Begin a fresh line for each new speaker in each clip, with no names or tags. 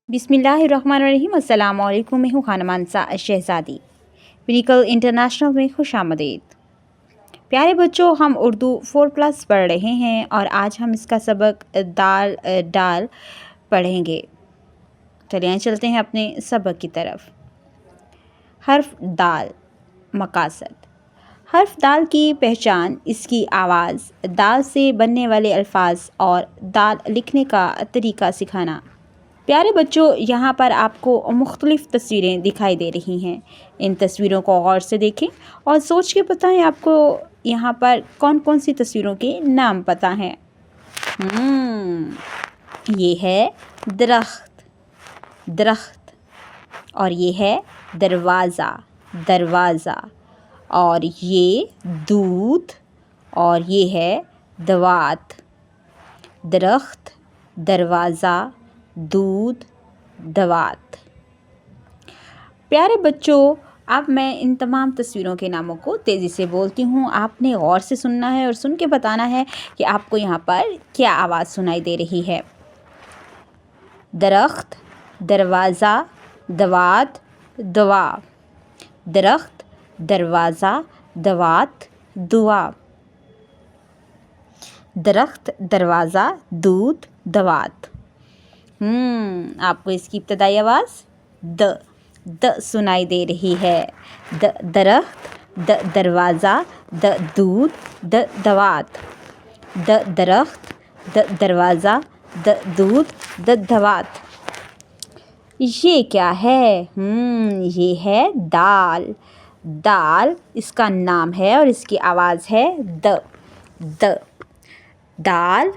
बिस्मिल्लाहिर्रहमानिर्रहीम। अस्सलाम वालेकुम। मैं हूँ खाना मानसा शहज़ादी। पिनिकल इंटरनेशनल में खुशामदीद। प्यारे बच्चों, हम उर्दू 4+ पढ़ रहे हैं और आज हम इसका सबक दाल डाल पढ़ेंगे। चलिए चलते हैं अपने सबक की तरफ। हर्फ दाल। मकासद। हर्फ दाल की पहचान इसकी आवाज़, दाल से बनने वाले अल्फाज और दाल लिखने का तरीका सिखाना। प्यारे बच्चों, यहाँ पर आपको मुख्तलिफ़ तस्वीरें दिखाई दे रही हैं। इन तस्वीरों को गौर से देखें और सोच के बताएं आपको यहाँ पर कौन कौन सी तस्वीरों के नाम पता हैं। ये है दरख्त, दरख्त। और ये है दरवाज़ा, दरवाज़ा। और ये दूध और ये है दवात। दरख्त, दरवाज़ा, दूध, दवात। प्यारे बच्चों, अब मैं इन तमाम तस्वीरों के नामों को तेज़ी से बोलती हूँ। आपने गौर से सुनना है और सुन के बताना है कि आपको यहाँ पर क्या आवाज़ सुनाई दे रही है। दरख्त, दरवाज़ा, दवात, दुआ। दरख्त, दरवाज़ा, दवात, दुआ। दरख्त, दरवाज़ा, दूध, दवात। आपको इसकी इब्तदाई आवाज़ द सुनाई दे रही है। दरख्त, दरवाज़ा, दूध, दवात। दरख्त, दरवाज़ा, दूध, दवात। ये क्या है? ये है दाल। दाल इसका नाम है और इसकी आवाज़ है द। दाल,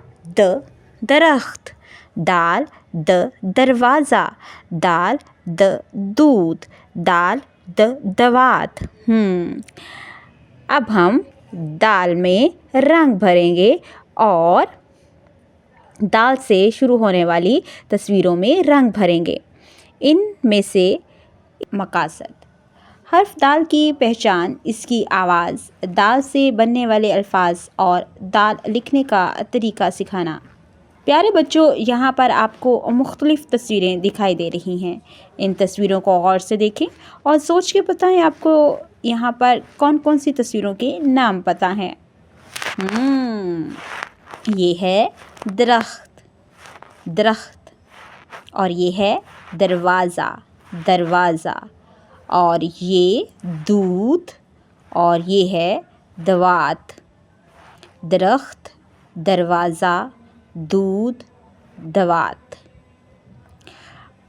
दरख्त। दाल, दरवाज़ा। दाल, दूध। दाल, दवात। अब हम दाल में रंग भरेंगे और दाल से शुरू होने वाली तस्वीरों में रंग भरेंगे। इनमें से मकासद। हर्फ दाल की पहचान इसकी आवाज़, दाल से बनने वाले अल्फाज और दाल लिखने का तरीका सिखाना। प्यारे बच्चों, यहाँ पर आपको मुख्तलिफ़ तस्वीरें दिखाई दे रही हैं। इन तस्वीरों को गौर से देखें और सोच के बताएं आपको यहाँ पर कौन कौन सी तस्वीरों के नाम पता हैं। ये है दरख्त, दरख्त। और ये है दरवाज़ा, दरवाज़ा। और ये दूध और ये है दवात। दरख्त, दरवाज़ा, दूध, दवात।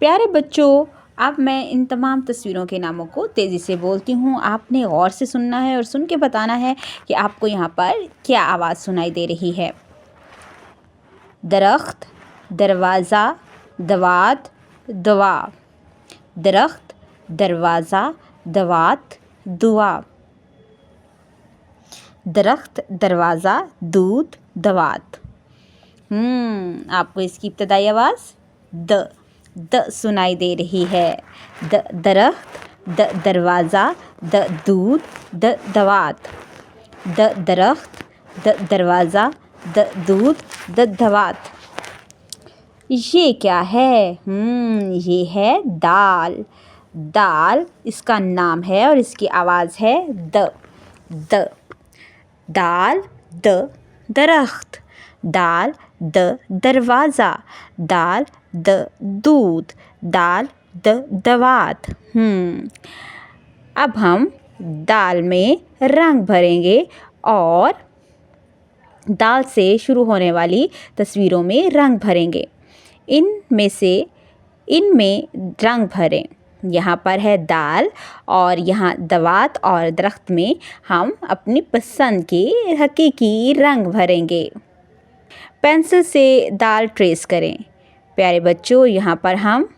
प्यारे बच्चों, अब मैं इन तमाम तस्वीरों के नामों को तेज़ी से बोलती हूँ। आपने गौर से सुनना है और सुन के बताना है कि आपको यहाँ पर क्या आवाज़ सुनाई दे रही है। दरख्त, दरवाज़ा, दवात, दुआ। दरख्त, दरवाज़ा, दवात, दुआ। दरख्त, दरवाज़ा, दूध, दवात। आपको इसकी इब्तदाई आवाज़ द सुनाई दे रही है। दरख्त, दरवाज़ा, दूध, दवात। दरख्त, दरवाज़ा, दूध, दवात। ये क्या है? ये है दाल। दाल इसका नाम है और इसकी आवाज़ है द। दाल, दरख्त। दाल, दरवाज़ा। दाल, दूध। दाल, दवात। अब हम दाल में रंग भरेंगे और दाल से शुरू होने वाली तस्वीरों में रंग भरेंगे। इनमें रंग भरें। यहाँ पर है दाल और यहाँ दवात और दरख्त में हम अपनी पसंद के हकीकी रंग भरेंगे। पेंसिल से दाल ट्रेस करें। प्यारे बच्चों, यहाँ पर हम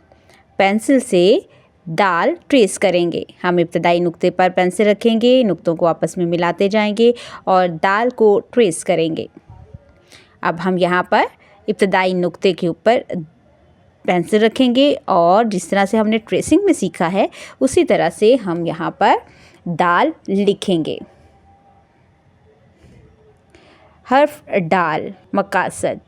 पेंसिल से दाल ट्रेस करेंगे। हम इब्तदाई नुक्ते पर पेंसिल रखेंगे, नुक्तों को आपस में मिलाते जाएंगे और दाल को ट्रेस करेंगे। अब हम यहाँ पर इब्तदाई नुक्ते के ऊपर पेंसिल रखेंगे और जिस तरह से हमने ट्रेसिंग में सीखा है उसी तरह से हम यहाँ पर दाल लिखेंगे। हर्फ डाल। मकासद।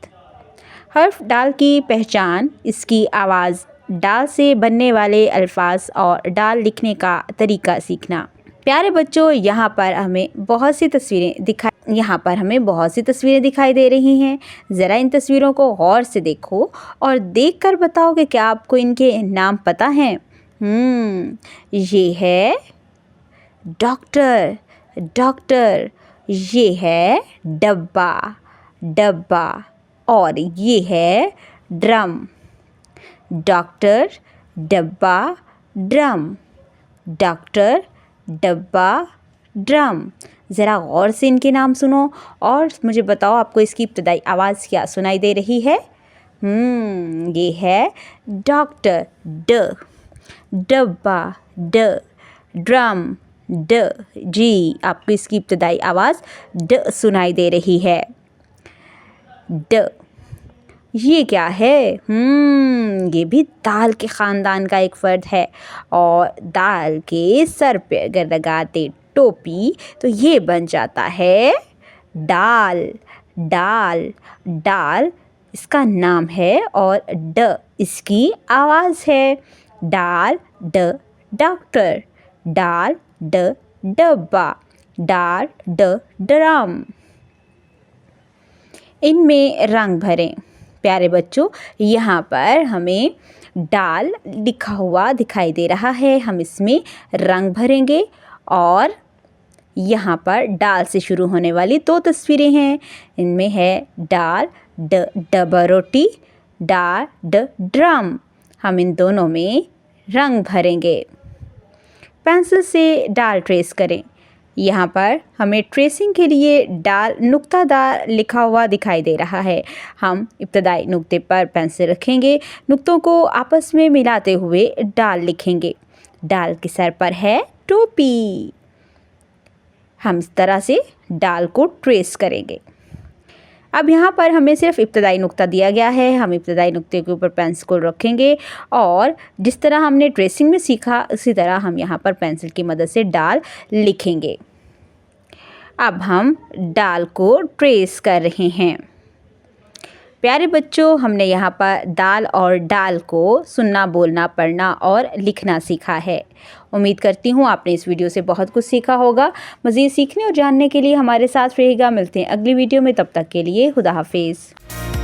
हर्फ डाल की पहचान इसकी आवाज़, डाल से बनने वाले अल्फाज और डाल लिखने का तरीका सीखना। प्यारे बच्चों, यहाँ पर हमें बहुत सी तस्वीरें दिखाई दे रही हैं। ज़रा इन तस्वीरों को गौर से देखो और देखकर बताओ कि क्या आपको इनके नाम पता हैं। ये है डॉक्टर, ये है डब्बा और ये है ड्रम। डॉक्टर, डब्बा, ड्रम। डॉक्टर, डब्बा, ड्रम। ज़रा गौर से इनके नाम सुनो और मुझे बताओ आपको इसकी इब्तदाई आवाज़ क्या सुनाई दे रही है। ये है डॉक्टर ड, डब्बा ड, ड्रम ड। जी, आपको इसकी इब्तदाई आवाज़ ड सुनाई दे रही है। ड। ये क्या है? ये भी दाल के ख़ानदान का एक फ़र्द है और दाल के सर पे अगर लगा दे टोपी तो ये बन जाता है डाल। डाल इसका नाम है और ड इसकी आवाज़ है। डाल ड डॉक्टर, डाल ड डब्बा, डाल ड ड्रम। इनमें रंग भरें। प्यारे बच्चों, यहाँ पर हमें डाल लिखा हुआ दिखाई दे रहा है। हम इसमें रंग भरेंगे और यहाँ पर डाल से शुरू होने वाली 2 तस्वीरें हैं। इनमें है डाल ड डब्बा रोटी, डाल ड ड्रम। हम इन दोनों में रंग भरेंगे। पेंसिल से डाल ट्रेस करें। यहाँ पर हमें ट्रेसिंग के लिए डाल नुक्तादार लिखा हुआ दिखाई दे रहा है। हम इब्तदाई नुक्ते पर पेंसिल रखेंगे, नुक्तों को आपस में मिलाते हुए डाल लिखेंगे। डाल के सर पर है टोपी। हम इस तरह से डाल को ट्रेस करेंगे। अब यहाँ पर हमें सिर्फ इब्तदाई नुक्ता दिया गया है। हम इब्तदाई नुक्ते के ऊपर पेंसिल को रखेंगे और जिस तरह हमने ट्रेसिंग में सीखा उसी तरह हम यहाँ पर पेंसिल की मदद से डाल लिखेंगे। अब हम डाल को ट्रेस कर रहे हैं। प्यारे बच्चों, हमने यहाँ पर दाल और डाल को सुनना, बोलना, पढ़ना और लिखना सीखा है। उम्मीद करती हूँ आपने इस वीडियो से बहुत कुछ सीखा होगा। मज़ीद सीखने और जानने के लिए हमारे साथ रहिएगा। मिलते हैं अगली वीडियो में, तब तक के लिए खुदा हाफिज़।